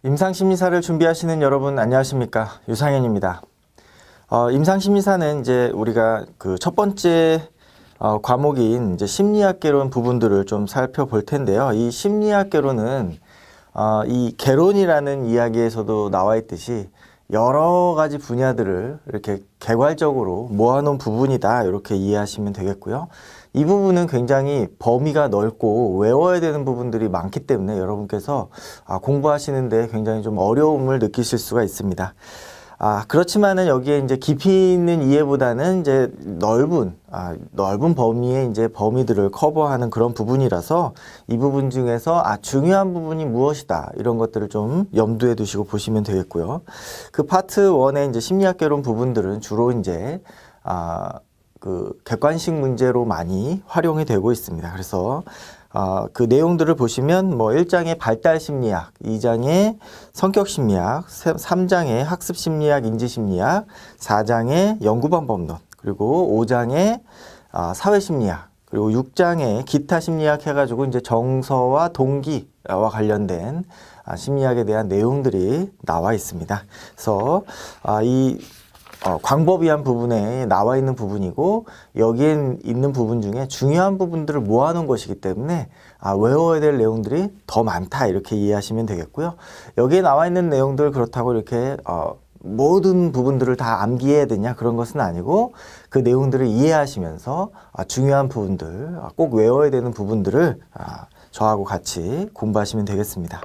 임상심리사를 준비하시는 여러분 안녕하십니까? 유상현입니다. 임상심리사는 이제 우리가 그 첫 번째 과목인 이제 심리학개론 부분들을 좀 살펴볼 텐데요. 이 심리학개론은 이 개론이라는 이야기에서도 나와 있듯이 여러 가지 분야들을 이렇게 개괄적으로 모아놓은 부분이다, 이렇게 이해하시면 되겠고요. 이 부분은 굉장히 범위가 넓고 외워야 되는 부분들이 많기 때문에 여러분께서 공부하시는데 굉장히 좀 어려움을 느끼실 수가 있습니다. 그렇지만은 여기에 이제 깊이 있는 이해보다는 이제 넓은 범위의 이제 범위들을 커버하는 그런 부분이라서 이 부분 중에서 중요한 부분이 무엇이다, 이런 것들을 좀 염두에 두시고 보시면 되겠고요. 그 파트 1의 이제 심리학개론 부분들은 주로 이제 그 객관식 문제로 많이 활용이 되고 있습니다. 그래서 그 내용들을 보시면 뭐 1장의 발달심리학, 2장의 성격심리학, 3장의 학습심리학, 인지심리학, 4장의 연구방법론, 그리고 5장의 사회심리학, 그리고 6장의 기타심리학 해가지고 이제 정서와 동기와 관련된 심리학에 대한 내용들이 나와 있습니다. 그래서 이 광범위한 부분에 나와 있는 부분이고, 여기에 있는 부분 중에 중요한 부분들을 모아놓은 것이기 때문에 외워야 될 내용들이 더 많다, 이렇게 이해하시면 되겠고요. 여기에 나와 있는 내용들 그렇다고 이렇게 모든 부분들을 다 암기해야 되냐, 그런 것은 아니고 그 내용들을 이해하시면서 중요한 부분들, 꼭 외워야 되는 부분들을 저하고 같이 공부하시면 되겠습니다.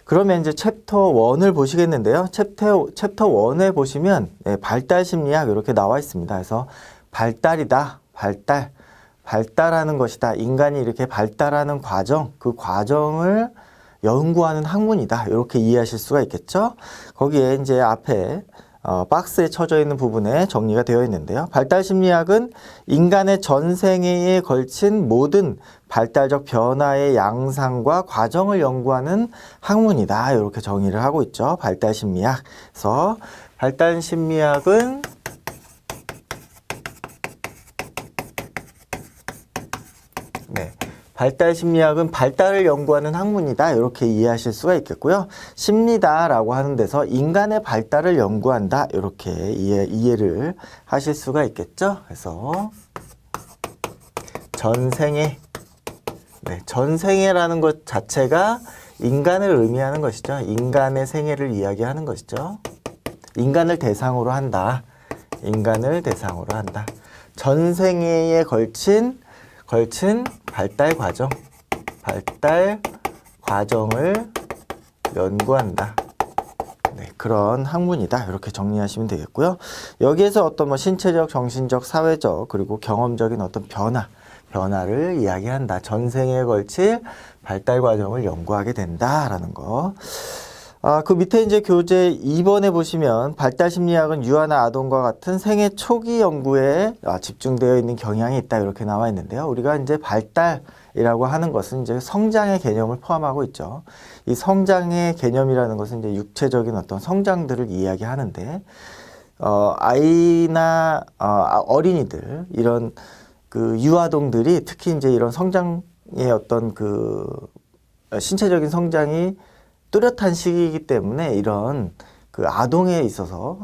그러면 이제 챕터 1을 보시겠는데요. 챕터 1에 보시면 발달 심리학 이렇게 나와 있습니다. 그래서 발달이다, 발달하는 것이다, 인간이 이렇게 발달하는 과정, 그 과정을 연구하는 학문이다, 이렇게 이해하실 수가 있겠죠. 거기에 이제 앞에 박스에 쳐져 있는 부분에 정리가 되어 있는데요. 발달 심리학은 인간의 전 생애에 걸친 모든 발달적 변화의 양상과 과정을 연구하는 학문이다, 이렇게 정의를 하고 있죠. 발달 심리학. 그래서 발달 심리학은 발달 심리학은 발달을 연구하는 학문이다, 이렇게 이해하실 수가 있겠고요. 심리다라고 하는 데서 인간의 발달을 연구한다, 이렇게 이해를 하실 수가 있겠죠. 그래서 전생애, 전생애라는 것 자체가 인간을 의미하는 것이죠. 인간의 생애를 이야기하는 것이죠. 인간을 대상으로 한다. 인간을 대상으로 한다. 전생애에 걸친 발달 과정을 연구한다. 그런 학문이다, 이렇게 정리하시면 되겠고요. 여기에서 어떤 뭐 신체적, 정신적, 사회적, 그리고 경험적인 어떤 변화를 이야기한다. 전생에 걸칠 발달 과정을 연구하게 된다라는 거. 그 밑에 이제 교재 2번에 보시면 발달 심리학은 유아나 아동과 같은 생애 초기 연구에 집중되어 있는 경향이 있다, 이렇게 나와 있는데요. 우리가 이제 발달이라고 하는 것은 이제 성장의 개념을 포함하고 있죠. 이 성장의 개념이라는 것은 이제 육체적인 어떤 성장들을 이야기하는데, 아이나 어린이들, 이런 그 유아동들이 특히 이제 이런 성장의 어떤 그 신체적인 성장이 뚜렷한 시기이기 때문에 이런 그 유아동에 있어서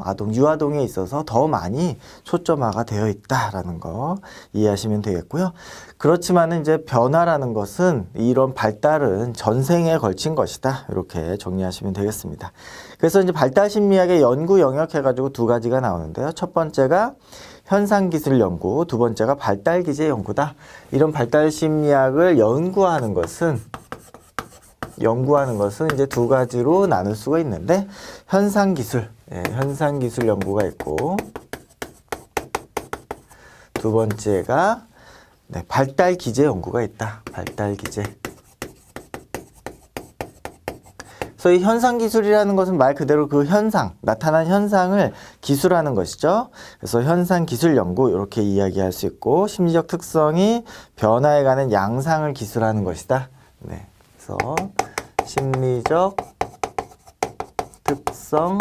더 많이 초점화가 되어 있다라는 거 이해하시면 되겠고요. 그렇지만은 이제 변화라는 것은, 이런 발달은 전생에 걸친 것이다, 이렇게 정리하시면 되겠습니다. 그래서 이제 발달 심리학의 연구 영역 해가지고 두 가지가 나오는데요. 첫 번째가 현상기술 연구, 두 번째가 발달 기제 연구다. 이런 발달 심리학을 연구하는 것은 이제 두 가지로 나눌 수가 있는데, 현상기술 연구가 있고, 두 번째가 발달 기제 연구가 있다. 발달 기제. 그래서 이 현상기술이라는 것은 말 그대로 그 나타난 현상을 기술하는 것이죠. 그래서 현상기술 연구, 이렇게 이야기할 수 있고, 심리적 특성이 변화에 관한 양상을 기술하는 것이다. 그래서 심리적 특성,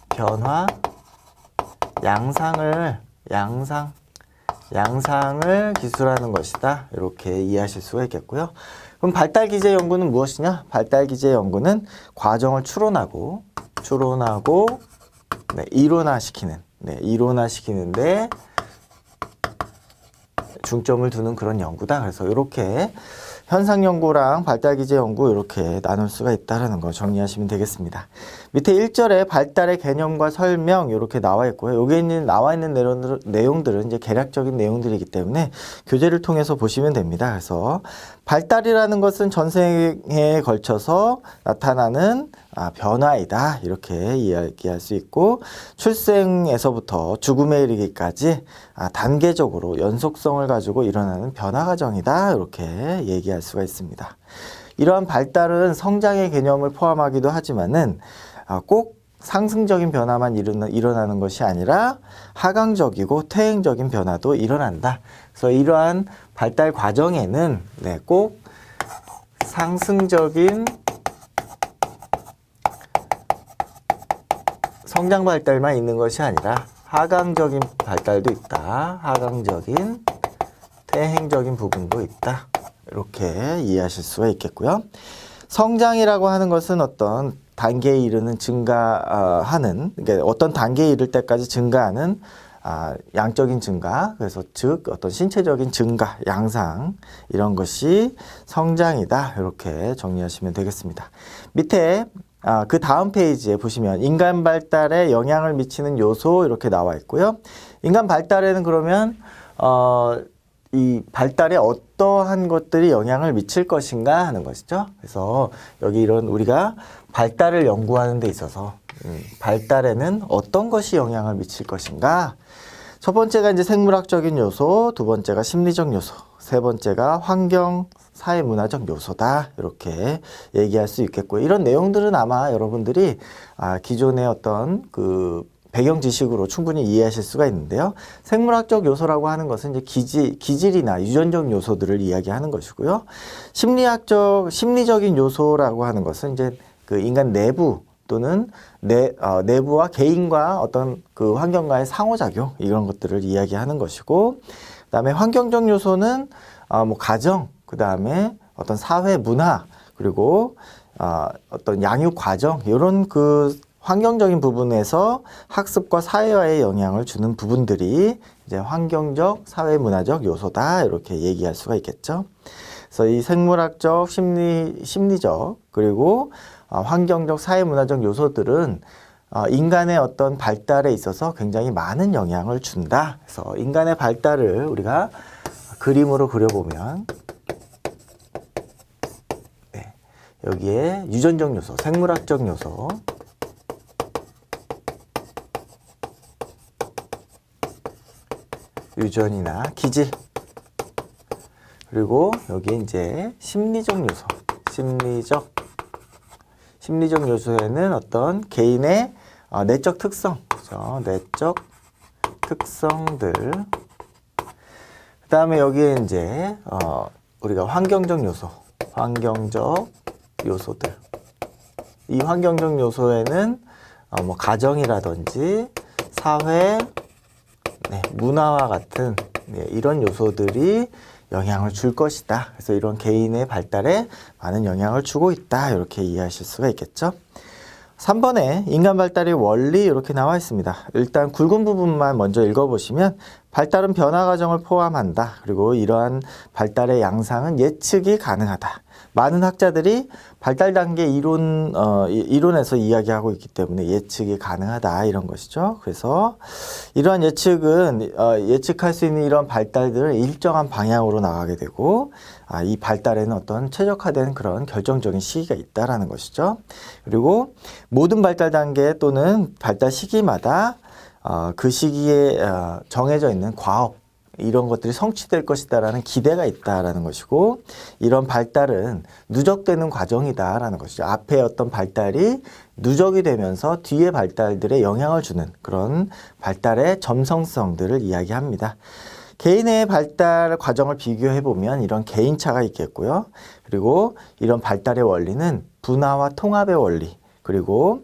변화, 양상을 기술하는 것이다, 이렇게 이해하실 수가 있겠고요. 그럼 발달 기제 연구는 무엇이냐? 발달 기제 연구는 과정을 추론하고 네, 이론화시키는데 중점을 두는 그런 연구다. 그래서 이렇게 현상 연구랑 발달 기제 연구 이렇게 나눌 수가 있다라는 거 정리하시면 되겠습니다. 밑에 1절에 발달의 개념과 설명 이렇게 나와 있고요. 여기 나와 있는 내용들은 이제 개략적인 내용들이기 때문에 교재를 통해서 보시면 됩니다. 그래서 발달이라는 것은 전생에 걸쳐서 나타나는 변화이다. 이렇게 이야기할 수 있고, 출생에서부터 죽음에 이르기까지 단계적으로 연속성을 가지고 일어나는 변화 과정이다. 이렇게 얘기할 수가 있습니다. 이러한 발달은 성장의 개념을 포함하기도 하지만은 꼭 상승적인 변화만 일어나는 것이 아니라 하강적이고 퇴행적인 변화도 일어난다. 그래서 이러한 발달 과정에는 꼭 상승적인 성장 발달만 있는 것이 아니라 하강적인 발달도 있다. 하강적인 퇴행적인 부분도 있다. 이렇게 이해하실 수가 있겠고요. 성장이라고 하는 것은 어떤 단계에 이르는 그러니까 어떤 단계에 이를 때까지 증가하는 양적인 증가, 그래서 즉 어떤 신체적인 증가, 양상, 이런 것이 성장이다. 이렇게 정리하시면 되겠습니다. 밑에 그 다음 페이지에 보시면 인간 발달에 영향을 미치는 요소 이렇게 나와 있고요. 인간 발달에는 그러면 이 발달에 어떠한 것들이 영향을 미칠 것인가 하는 것이죠. 그래서 여기 이런 우리가 발달을 연구하는 데 있어서 발달에는 어떤 것이 영향을 미칠 것인가. 첫 번째가 이제 생물학적인 요소, 두 번째가 심리적 요소, 세 번째가 환경, 사회문화적 요소다. 이렇게 얘기할 수 있겠고요. 이런 내용들은 아마 여러분들이 기존의 어떤 그 배경 지식으로 충분히 이해하실 수가 있는데요. 생물학적 요소라고 하는 것은 이제 기질이나 유전적 요소들을 이야기하는 것이고요. 심리적인 요소라고 하는 것은 이제 그 인간 내부 또는 내부와 개인과 어떤 그 환경과의 상호작용, 이런 것들을 이야기하는 것이고, 그다음에 환경적 요소는 뭐 가정, 그다음에 어떤 사회 문화, 그리고 어떤 양육 과정, 이런 그 환경적인 부분에서 학습과 사회화에 영향을 주는 부분들이 이제 환경적, 사회문화적 요소다. 이렇게 얘기할 수가 있겠죠. 그래서 이 생물학적, 심리적, 그리고 환경적, 사회문화적 요소들은 인간의 어떤 발달에 있어서 굉장히 많은 영향을 준다. 그래서 인간의 발달을 우리가 그림으로 그려보면 여기에 유전적 요소, 생물학적 요소, 유전이나 기질, 그리고 여기 이제 심리적 요소, 심리적 요소에는 어떤 개인의 내적 특성, 그렇죠? 내적 특성들. 그다음에 여기에 이제 우리가 환경적 요소들. 이 환경적 요소에는 뭐 가정이라든지 사회, 문화와 같은 이런 요소들이 영향을 줄 것이다. 그래서 이런 개인의 발달에 많은 영향을 주고 있다. 이렇게 이해하실 수가 있겠죠. 3번에 인간 발달의 원리 이렇게 나와 있습니다. 일단 굵은 부분만 먼저 읽어보시면 발달은 변화 과정을 포함한다. 그리고 이러한 발달의 양상은 예측이 가능하다. 많은 학자들이 발달 단계 이론에서 이야기하고 있기 때문에 예측이 가능하다. 이런 것이죠. 그래서 이러한 예측은 예측할 수 있는 이런 발달들은 일정한 방향으로 나가게 되고 이 발달에는 어떤 최적화된 그런 결정적인 시기가 있다라는 것이죠. 그리고 모든 발달 단계 또는 발달 시기마다 그 시기에 정해져 있는 과업, 이런 것들이 성취될 것이다라는 기대가 있다라는 것이고, 이런 발달은 누적되는 과정이다라는 것이죠. 앞에 어떤 발달이 누적이 되면서 뒤에 발달들에 영향을 주는 그런 발달의 점성성들을 이야기합니다. 개인의 발달 과정을 비교해 보면 이런 개인차가 있겠고요. 그리고 이런 발달의 원리는 분화와 통합의 원리, 그리고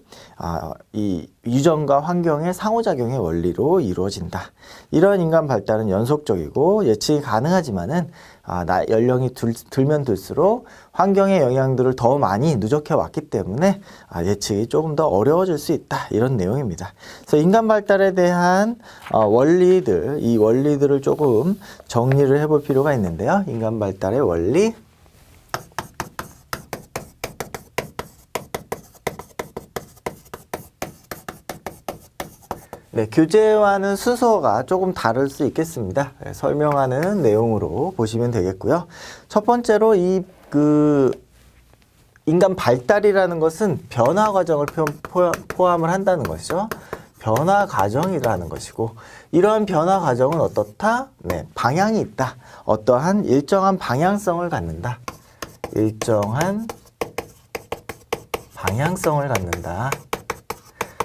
이 유전과 환경의 상호작용의 원리로 이루어진다. 이런 인간 발달은 연속적이고 예측이 가능하지만은 연령이 들면 들수록 환경의 영향들을 더 많이 누적해 왔기 때문에 예측이 조금 더 어려워질 수 있다. 이런 내용입니다. 그래서 인간 발달에 대한 이 원리들을 조금 정리를 해볼 필요가 있는데요. 인간 발달의 원리. 네, 교재와는 순서가 조금 다를 수 있겠습니다. 네, 설명하는 내용으로 보시면 되겠고요. 첫 번째로 인간 발달이라는 것은 변화 과정을 포함을 한다는 것이죠. 변화 과정이라는 것이고, 이러한 변화 과정은 어떻다? 네, 방향이 있다. 어떠한 일정한 방향성을 갖는다. 일정한 방향성을 갖는다.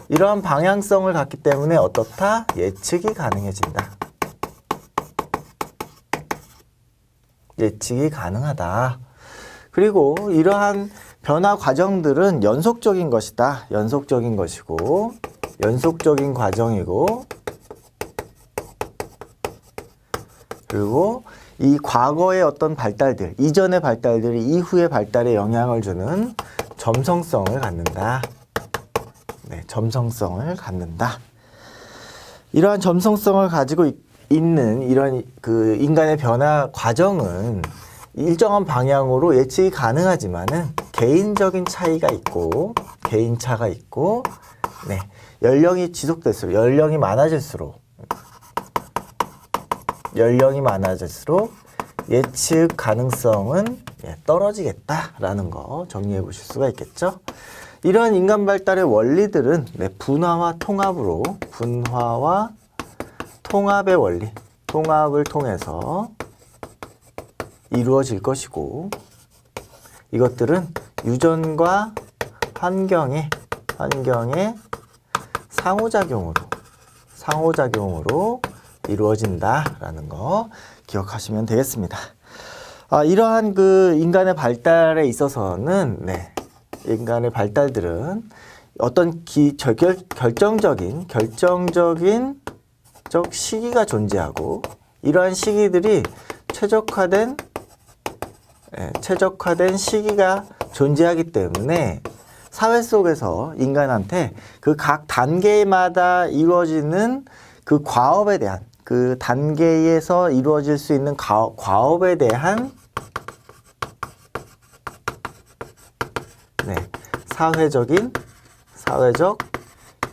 이러한 방향성을 갖기 때문에 어떻다? 예측이 가능해진다. 예측이 가능하다. 그리고 이러한 변화 과정들은 연속적인 것이다. 연속적인 것이고, 연속적인 과정이고, 그리고 이 과거의 어떤 발달들, 이전의 발달들이 이후의 발달에 영향을 주는 점성성을 갖는다. 네, 점성성을 갖는다. 이러한 점성성을 가지고 있는 이런 인간의 변화 과정은 일정한 방향으로 예측이 가능하지만은 개인적인 차이가 있고, 개인차가 있고, 네, 연령이 지속될수록, 연령이 많아질수록 예측 가능성은 떨어지겠다라는 거 정리해 보실 수가 있겠죠. 이러한 인간 발달의 원리들은 분화와 통합의 원리, 통합을 통해서 이루어질 것이고, 이것들은 유전과 환경의 상호작용으로 이루어진다라는 거 기억하시면 되겠습니다. 이러한 인간의 발달에 있어서는 인간의 발달들은 어떤 결정적인 시기가 존재하고, 이러한 시기들이 최적화된 시기가 존재하기 때문에 사회 속에서 인간한테 각 단계마다 이루어지는 과업에 대한, 단계에서 이루어질 수 있는 과업에 대한 사회적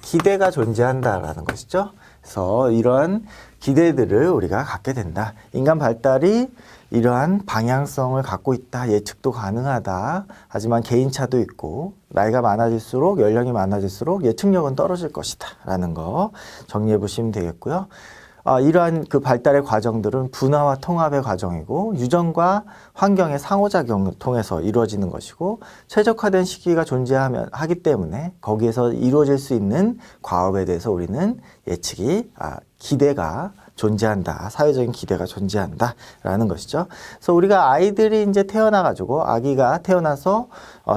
기대가 존재한다라는 것이죠. 그래서 이러한 기대들을 우리가 갖게 된다. 인간 발달이 이러한 방향성을 갖고 있다. 예측도 가능하다. 하지만 개인차도 있고, 나이가 많아질수록, 연령이 많아질수록 예측력은 떨어질 것이다. 라는 거 정리해 보시면 되겠고요. 이러한 발달의 과정들은 분화와 통합의 과정이고, 유전과 환경의 상호작용을 통해서 이루어지는 것이고, 최적화된 시기가 하기 때문에 거기에서 이루어질 수 있는 과업에 대해서 우리는 기대가 존재한다. 사회적인 기대가 존재한다. 라는 것이죠. 그래서 우리가 아이들이 이제 아기가 태어나서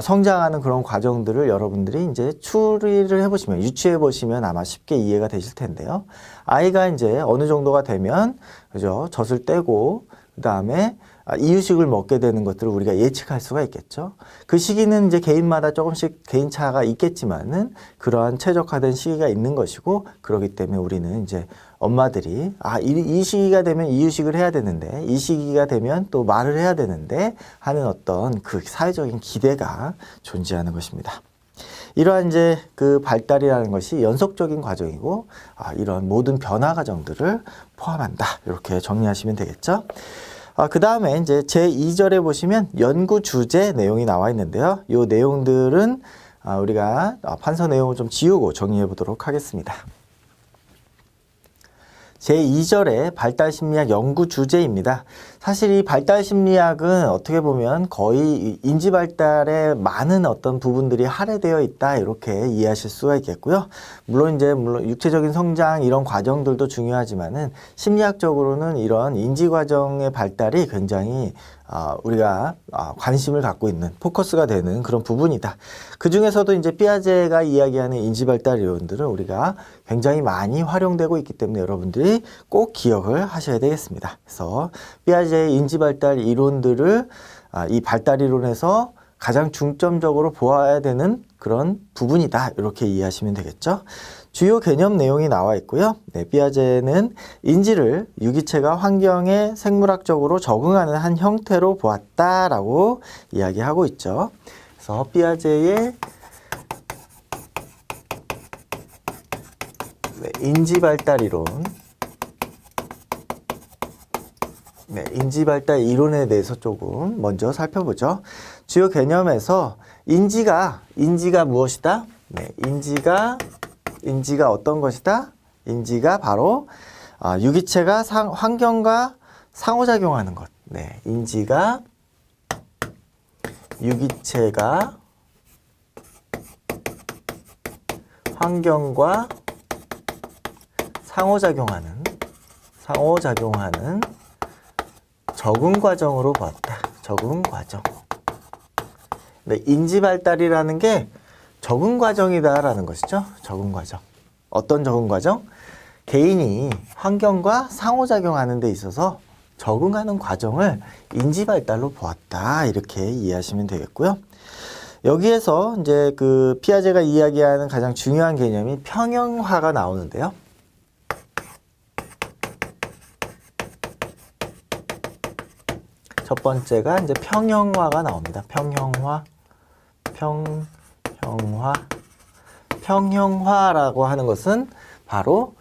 성장하는 그런 과정들을 여러분들이 이제 추리를 해보시면, 유추해 보시면 아마 쉽게 이해가 되실 텐데요. 아이가 이제 어느 정도가 되면, 그죠? 젖을 떼고, 그 다음에 이유식을 먹게 되는 것들을 우리가 예측할 수가 있겠죠. 그 시기는 이제 개인마다 조금씩 개인차가 있겠지만은 그러한 최적화된 시기가 있는 것이고, 그렇기 때문에 우리는 이제 엄마들이 이 시기가 되면 이유식을 해야 되는데, 이 시기가 되면 또 말을 해야 되는데 하는 어떤 사회적인 기대가 존재하는 것입니다. 이러한 이제 발달이라는 것이 연속적인 과정이고, 이런 모든 변화 과정들을 포함한다. 이렇게 정리하시면 되겠죠. 그 다음에 이제 제2절에 보시면 연구 주제 내용이 나와 있는데요. 이 내용들은 우리가 판서 내용을 좀 지우고 정리해 보도록 하겠습니다. 제2절의 발달심리학 연구 주제입니다. 사실 이 발달심리학은 어떻게 보면 거의 인지발달에 많은 어떤 부분들이 할애되어 있다, 이렇게 이해하실 수가 있겠고요. 물론 육체적인 성장 이런 과정들도 중요하지만은 심리학적으로는 이런 인지과정의 발달이 굉장히 우리가 관심을 갖고 있는 포커스가 되는 그런 부분이다. 그 중에서도 이제 피아제가 이야기하는 인지발달 이론들은 우리가 굉장히 많이 활용되고 있기 때문에 여러분들이 꼭 기억을 하셔야 되겠습니다. 그래서 피아제의 인지발달 이론들을 이 발달 이론에서 가장 중점적으로 보아야 되는 그런 부분이다. 이렇게 이해하시면 되겠죠. 주요 개념 내용이 나와 있고요. 피아제는 인지를 유기체가 환경에 생물학적으로 적응하는 한 형태로 보았다라고 이야기하고 있죠. 그래서 피아제의 인지발달 이론, 인지발달 이론에 대해서 조금 먼저 살펴보죠. 주요 개념에서 인지가 무엇이다? 인지가 어떤 것이다? 인지가 바로 유기체가 환경과 상호작용하는 것. 인지가 유기체가 환경과 상호작용하는 적응 과정으로 보았다. 적응 과정. 인지 발달이라는 게 적응 과정이다라는 것이죠. 적응 과정. 어떤 적응 과정? 개인이 환경과 상호작용하는 데 있어서 적응하는 과정을 인지 발달로 보았다. 이렇게 이해하시면 되겠고요. 여기에서 이제 그 피아제가 이야기하는 가장 중요한 개념이 평형화가 나오는데요. 첫 번째가 이제 평형화가 나옵니다. 평형화라고 하는 것은 바로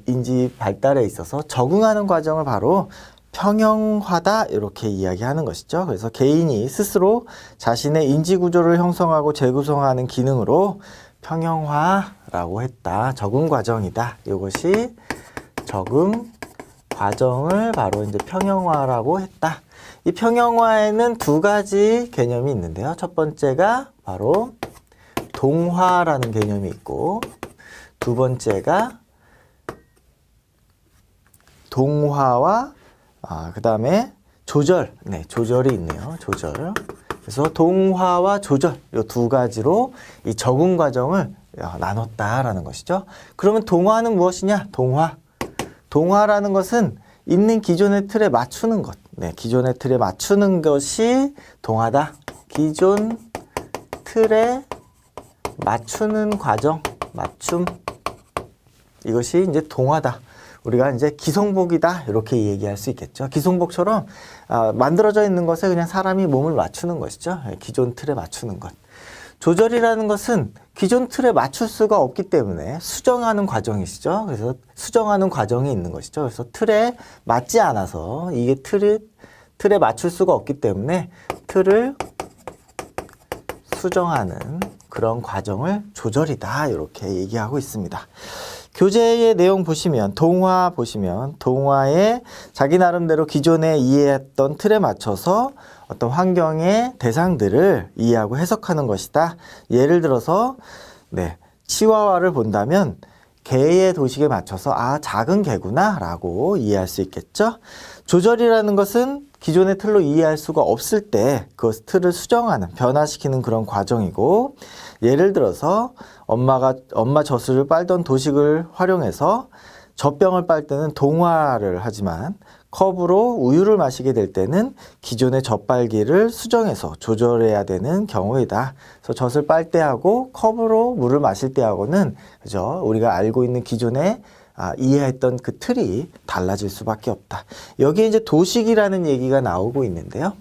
인지 발달에 있어서 적응하는 과정을 바로 평형화다 이렇게 이야기하는 것이죠. 그래서 개인이 스스로 자신의 인지 구조를 형성하고 재구성하는 기능으로 평형화라고 했다. 적응 과정이다. 이것이 적응 과정을 바로 이제 평형화라고 했다. 이 평형화에는 두 가지 개념이 있는데요. 첫 번째가 바로 동화라는 개념이 있고, 두 번째가 동화와 그 다음에 조절, 조절이 있네요. 조절. 그래서 동화와 조절, 이 두 가지로 이 적응 과정을 나눴다라는 것이죠. 그러면 동화는 무엇이냐? 동화라는 것은 있는 기존의 틀에 맞추는 것. 기존의 틀에 맞추는 것이 동화다. 기존 틀에 맞추는 과정, 맞춤. 이것이 이제 동화다. 우리가 이제 기성복이다. 이렇게 얘기할 수 있겠죠. 기성복처럼 만들어져 있는 것에 그냥 사람이 몸을 맞추는 것이죠. 기존 틀에 맞추는 것. 조절이라는 것은 기존 틀에 맞출 수가 없기 때문에 수정하는 과정이시죠. 그래서 수정하는 과정이 있는 것이죠. 그래서 틀에 맞지 않아서 이게 틀에 맞출 수가 없기 때문에 틀을 수정하는 그런 과정을 조절이다. 이렇게 얘기하고 있습니다. 교재의 내용 보시면 동화에 자기 나름대로 기존에 이해했던 틀에 맞춰서 어떤 환경의 대상들을 이해하고 해석하는 것이다. 예를 들어서 치와와를 본다면 개의 도식에 맞춰서 작은 개구나 라고 이해할 수 있겠죠. 조절이라는 것은 기존의 틀로 이해할 수가 없을 때 그 틀을 수정하는, 변화시키는 그런 과정이고, 예를 들어서 엄마 젖을 빨던 도식을 활용해서 젖병을 빨 때는 동화를 하지만 컵으로 우유를 마시게 될 때는 기존의 젖빨기를 수정해서 조절해야 되는 경우이다. 그래서 젖을 빨 때하고 컵으로 물을 마실 때하고는 그죠? 우리가 알고 있는 기존에 이해했던 그 틀이 달라질 수밖에 없다. 여기에 이제 도식이라는 얘기가 나오고 있는데요.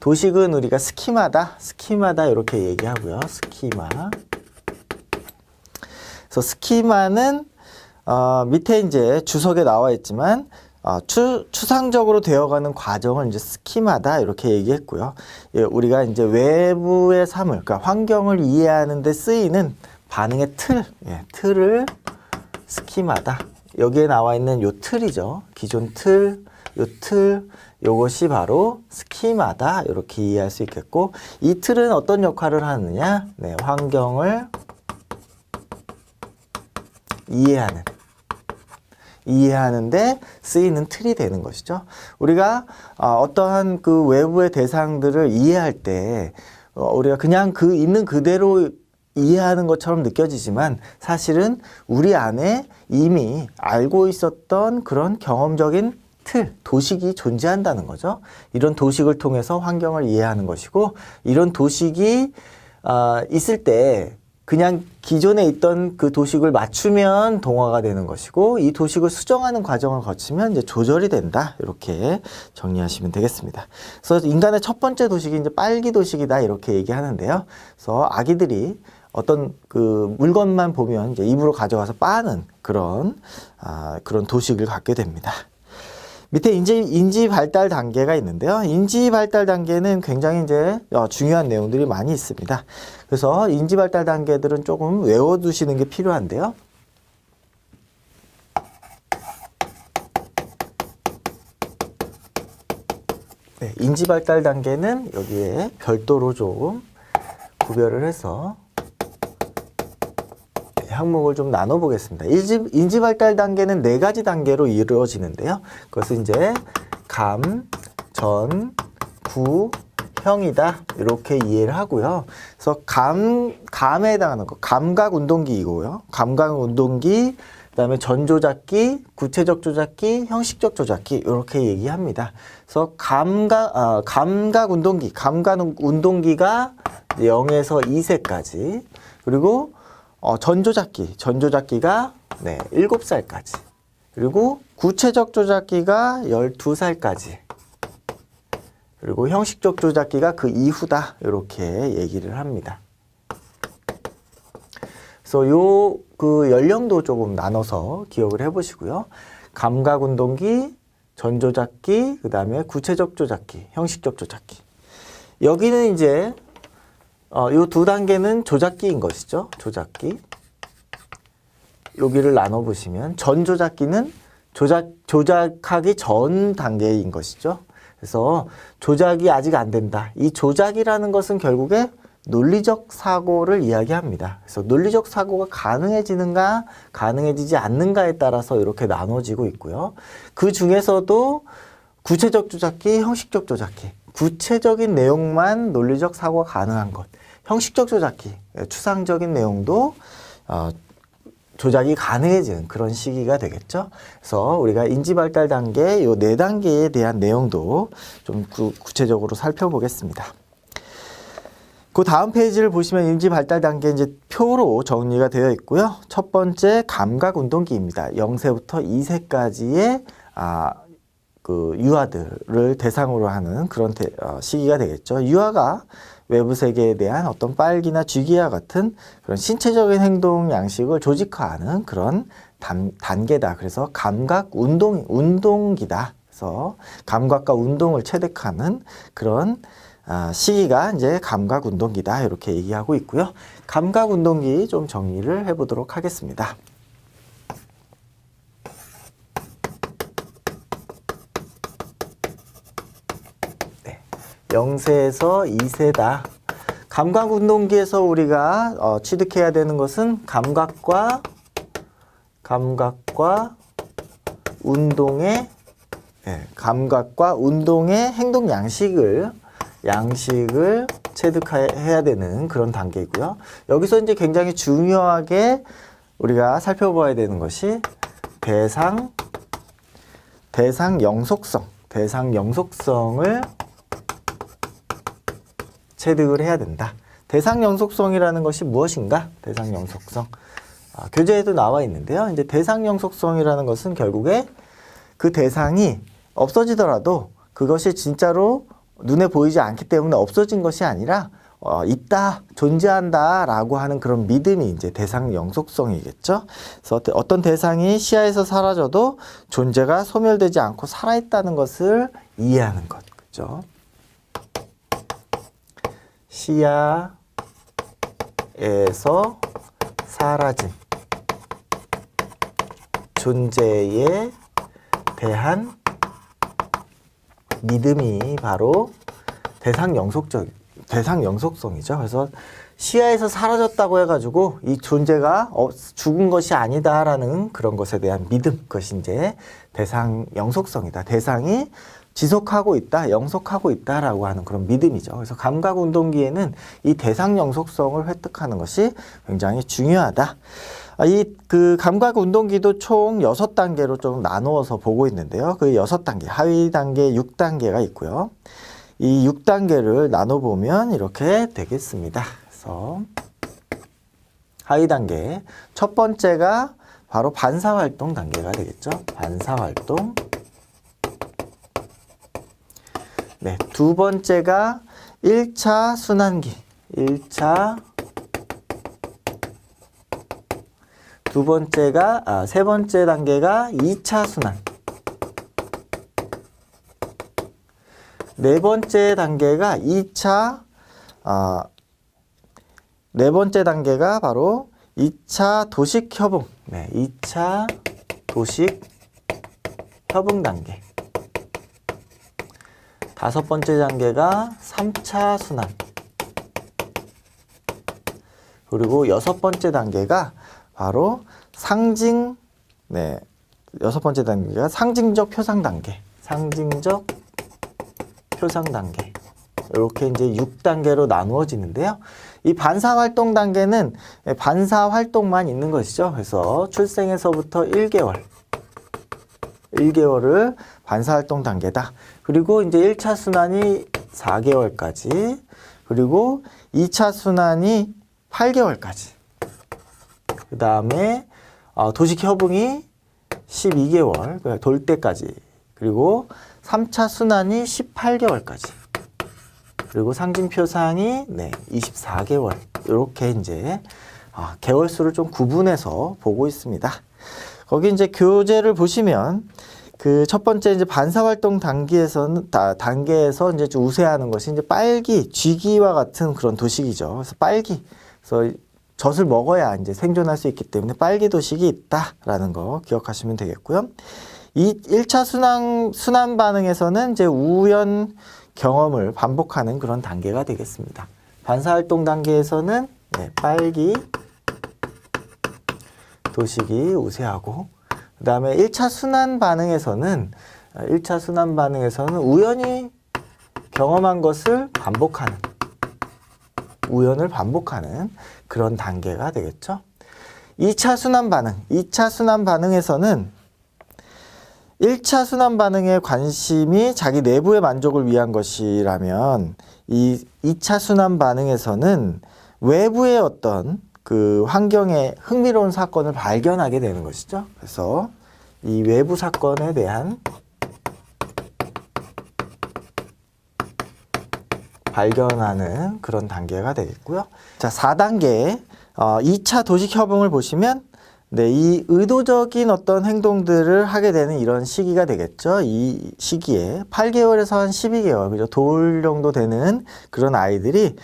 도식은 우리가 스키마다 이렇게 얘기하고요. 스키마. 그래서 스키마는 밑에 이제 주석에 나와 있지만 추상적으로 되어가는 과정을 이제 스키마다 이렇게 얘기했고요. 우리가 이제 외부의 사물, 그러니까 환경을 이해하는 데 쓰이는 반응의 틀을 스키마다. 여기에 나와 있는 요 틀이죠. 기존 틀, 요 틀, 요것이 바로 스키마다. 이렇게 이해할 수 있겠고, 이 틀은 어떤 역할을 하느냐? 환경을 이해하는. 이해하는데 쓰이는 틀이 되는 것이죠. 우리가 어떠한 그 외부의 대상들을 이해할 때 우리가 그냥 그 있는 그대로 이해하는 것처럼 느껴지지만 사실은 우리 안에 이미 알고 있었던 그런 경험적인 틀, 도식이 존재한다는 거죠. 이런 도식을 통해서 환경을 이해하는 것이고, 이런 도식이 있을 때 그냥 기존에 있던 그 도식을 맞추면 동화가 되는 것이고, 이 도식을 수정하는 과정을 거치면 이제 조절이 된다. 이렇게 정리하시면 되겠습니다. 그래서 인간의 첫 번째 도식이 이제 빨기 도식이다. 이렇게 얘기하는데요. 그래서 아기들이 어떤 그 물건만 보면 이제 입으로 가져가서 빠는 그런 도식을 갖게 됩니다. 밑에 인지 발달 단계가 있는데요. 인지 발달 단계는 굉장히 이제 중요한 내용들이 많이 있습니다. 그래서 인지 발달 단계들은 조금 외워두시는 게 필요한데요. 네, 인지 발달 단계는 여기에 별도로 좀 구별을 해서 항목을 좀 나눠 보겠습니다. 인지 발달 단계는 4가지 단계로 이루어지는데요. 그것은 이제 감, 전, 구, 형이다. 이렇게 이해를 하고요. 그래서 감에 해당하는 거, 감각 운동기이고요. 감각 운동기, 그다음에 전조작기, 구체적 조작기, 형식적 조작기 이렇게 얘기합니다. 그래서 감각 운동기, 감각 운동기가 0에서 2세까지, 그리고 전조작기가 7살까지, 그리고 구체적 조작기가 12살까지, 그리고 형식적 조작기가 그 이후다. 이렇게 얘기를 합니다. 그래서 그 연령도 조금 나눠서 기억을 해보시고요. 감각 운동기, 전조작기, 그 다음에 구체적 조작기, 형식적 조작기. 여기는 이제 요 2단계는 조작기인 것이죠. 조작기. 여기를 나눠보시면 전조작기는 조작하기 전 단계인 것이죠. 그래서 조작이 아직 안 된다. 이 조작이라는 것은 결국에 논리적 사고를 이야기합니다. 그래서 논리적 사고가 가능해지는가, 가능해지지 않는가에 따라서 이렇게 나눠지고 있고요. 그 중에서도 구체적 조작기, 형식적 조작기. 구체적인 내용만 논리적 사고가 가능한 것. 형식적 조작기, 추상적인 내용도 조작이 가능해지는 그런 시기가 되겠죠. 그래서 우리가 인지발달 단계, 요 4단계에 대한 내용도 좀 구체적으로 살펴보겠습니다. 그 다음 페이지를 보시면 인지발달 단계 이제 표로 정리가 되어 있고요. 첫 번째 감각 운동기입니다. 0세부터 2세까지의 그 유아들을 대상으로 하는 그런 시기가 되겠죠. 유아가 외부 세계에 대한 어떤 빨기나 쥐기와 같은 그런 신체적인 행동 양식을 조직화하는 그런 단계다. 그래서 감각 운동기다. 그래서 감각과 운동을 체득하는 그런 시기가 이제 감각 운동기다. 이렇게 얘기하고 있고요. 감각 운동기 좀 정리를 해보도록 하겠습니다. 0세에서 2세다. 감각운동기에서 우리가 취득해야 되는 것은 감각과 운동의 행동 양식을 체득해야 되는 그런 단계이고요. 여기서 이제 굉장히 중요하게 우리가 살펴봐야 되는 것이 대상 영속성을 체득을 해야 된다. 대상 영속성이라는 것이 무엇인가? 대상 영속성. 교재에도 나와 있는데요. 이제 대상 영속성이라는 것은 결국에 그 대상이 없어지더라도 그것이 진짜로 눈에 보이지 않기 때문에 없어진 것이 아니라 있다, 존재한다 라고 하는 그런 믿음이 이제 대상 영속성이겠죠. 그래서 어떤 대상이 시야에서 사라져도 존재가 소멸되지 않고 살아있다는 것을 이해하는 것. 그죠? 시야에서 사라진 존재에 대한 믿음이 바로 대상 대상 영속성이죠. 그래서 시야에서 사라졌다고 해가지고 이 존재가 죽은 것이 아니다라는 그런 것에 대한 믿음, 그것이 이제 대상 영속성이다. 대상이 지속하고 있다, 영속하고 있다라고 하는 그런 믿음이죠. 그래서 감각 운동기에는 이 대상 영속성을 획득하는 것이 굉장히 중요하다. 그 감각 운동기도 총 6단계로 좀 나누어서 보고 있는데요. 그 6단계, 하위 단계 6단계가 있고요. 이 6단계를 나눠보면 이렇게 되겠습니다. 그래서 하위 단계, 첫 번째가 바로 반사활동 단계가 되겠죠. 반사활동. 네, 두 번째가 1차 순환기. 1차. 세 번째 단계가 2차 순환. 네 번째 단계가 네 번째 단계가 바로 2차 도식 협응. 네, 2차 도식 협응 단계. 다섯 번째 단계가 3차 순환. 그리고 여섯 번째 단계가 바로 여섯 번째 단계가 상징적 표상 단계. 상징적 표상 단계. 이렇게 이제 6단계로 나누어지는데요. 이 반사활동 단계는 반사활동만 있는 것이죠. 그래서 출생에서부터 1개월을 반사활동 단계다. 그리고 이제 1차 순환이 4개월까지, 그리고 2차 순환이 8개월까지. 그 다음에 도식 협응이 12개월, 돌 때까지. 그리고 3차 순환이 18개월까지. 그리고 상징 표상이 24개월. 이렇게 이제 개월수를 좀 구분해서 보고 있습니다. 거기 이제 교재를 보시면 그 첫 번째 이제 반사활동 단계에서 이제 좀 우세하는 것이 이제 빨기, 쥐기와 같은 그런 도식이죠. 그래서 빨기. 그래서 젖을 먹어야 이제 생존할 수 있기 때문에 빨기 도식이 있다라는 거 기억하시면 되겠고요. 이 1차 순환 반응에서는 이제 우연 경험을 반복하는 그런 단계가 되겠습니다. 반사활동 단계에서는 빨기 도식이 우세하고, 그 다음에 1차 순환 반응에서는 우연히 경험한 것을 우연을 반복하는 그런 단계가 되겠죠. 2차 순환 반응에서는 1차 순환 반응의 관심이 자기 내부의 만족을 위한 것이라면, 이 2차 순환 반응에서는 외부의 어떤 그 환경에 흥미로운 사건을 발견하게 되는 것이죠. 그래서 이 외부 사건에 대한 발견하는 그런 단계가 되겠고요. 자, 4단계 2차 도식 협응을 보시면 이 의도적인 어떤 행동들을 하게 되는 이런 시기가 되겠죠. 이 시기에 8개월에서 한 12개월, 그죠? 돌 정도 되는 그런 아이들이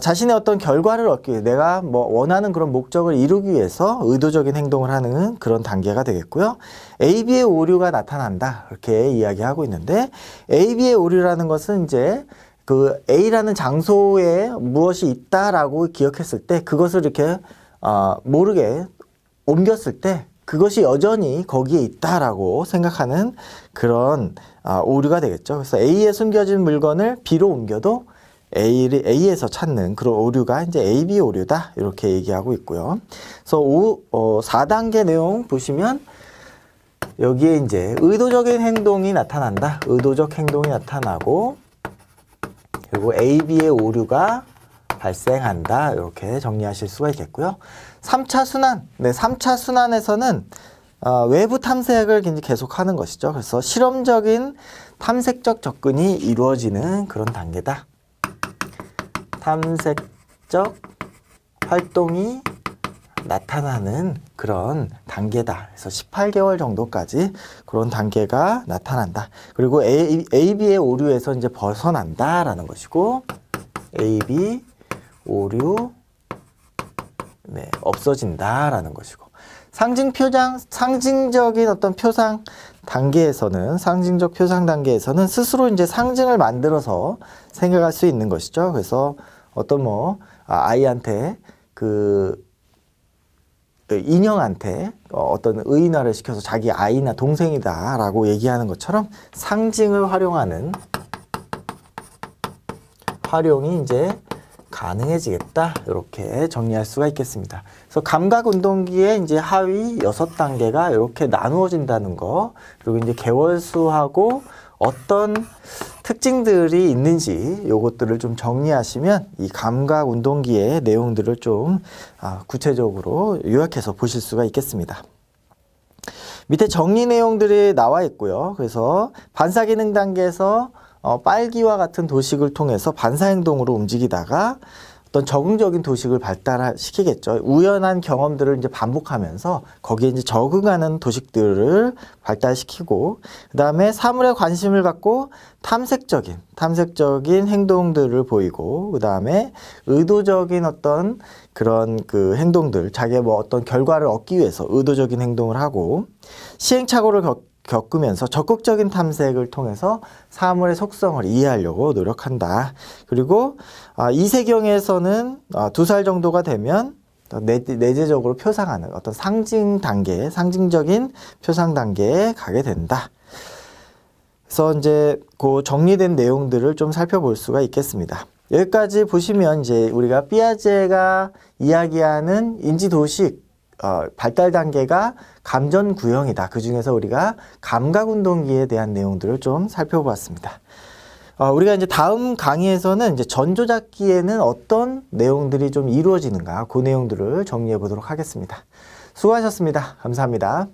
자신의 어떤 결과를 얻기 위해, 내가 원하는 그런 목적을 이루기 위해서 의도적인 행동을 하는 그런 단계가 되겠고요. AB의 오류가 나타난다. 이렇게 이야기하고 있는데, AB의 오류라는 것은 이제 그 A라는 장소에 무엇이 있다라고 기억했을 때, 그것을 이렇게 모르게 옮겼을 때 그것이 여전히 거기에 있다라고 생각하는 그런 오류가 되겠죠. 그래서 A에 숨겨진 물건을 B로 옮겨도 A에서 찾는 그런 오류가 이제 AB 오류다. 이렇게 얘기하고 있고요. 그래서 4단계 내용 보시면 여기에 이제 의도적인 행동이 나타난다. 의도적 행동이 나타나고, 그리고 AB의 오류가 발생한다. 이렇게 정리하실 수가 있겠고요. 3차 순환. 3차 순환에서는 외부 탐색을 계속하는 것이죠. 그래서 실험적인 탐색적 접근이 이루어지는 그런 단계다. 탐색적 활동이 나타나는 그런 단계다. 그래서 18개월 정도까지 그런 단계가 나타난다. 그리고 AB의 오류에서 이제 벗어난다라는 것이고, AB 오류 없어진다라는 것이고, 상징적인 어떤 표상 상징적 표상 단계에서는 스스로 이제 상징을 만들어서 생각할 수 있는 것이죠. 그래서 어떤 아이한테 그 인형한테 어떤 의인화를 시켜서 자기 아이나 동생이다라고 얘기하는 것처럼 상징을 활용이 이제 가능해지겠다. 이렇게 정리할 수가 있겠습니다. 그래서 감각운동기의 이제 하위 6단계가 이렇게 나누어진다는 거, 그리고 이제 개월수하고 어떤 특징들이 있는지 요것들을 좀 정리하시면 이 감각운동기의 내용들을 좀 구체적으로 요약해서 보실 수가 있겠습니다. 밑에 정리 내용들이 나와 있고요. 그래서 반사기능 단계에서 빨기와 같은 도식을 통해서 반사행동으로 움직이다가 어떤 적응적인 도식을 발달시키겠죠. 우연한 경험들을 이제 반복하면서 거기에 이제 적응하는 도식들을 발달시키고, 그 다음에 사물에 관심을 갖고 탐색적인 행동들을 보이고, 그 다음에 의도적인 어떤 그런 그 행동들, 자기의 어떤 결과를 얻기 위해서 의도적인 행동을 하고, 시행착오를 겪으면서 적극적인 탐색을 통해서 사물의 속성을 이해하려고 노력한다. 그리고 이세경에서는 2살 정도가 되면 내재적으로 표상하는 어떤 상징적인 표상 단계에 가게 된다. 그래서 이제 그 정리된 내용들을 좀 살펴볼 수가 있겠습니다. 여기까지 보시면 이제 우리가 삐아제가 이야기하는 인지도식 발달 단계가 감전구형이다. 그 중에서 우리가 감각운동기에 대한 내용들을 좀 살펴보았습니다. 우리가 이제 다음 강의에서는 이제 전조작기에는 어떤 내용들이 좀 이루어지는가, 그 내용들을 정리해 보도록 하겠습니다. 수고하셨습니다. 감사합니다.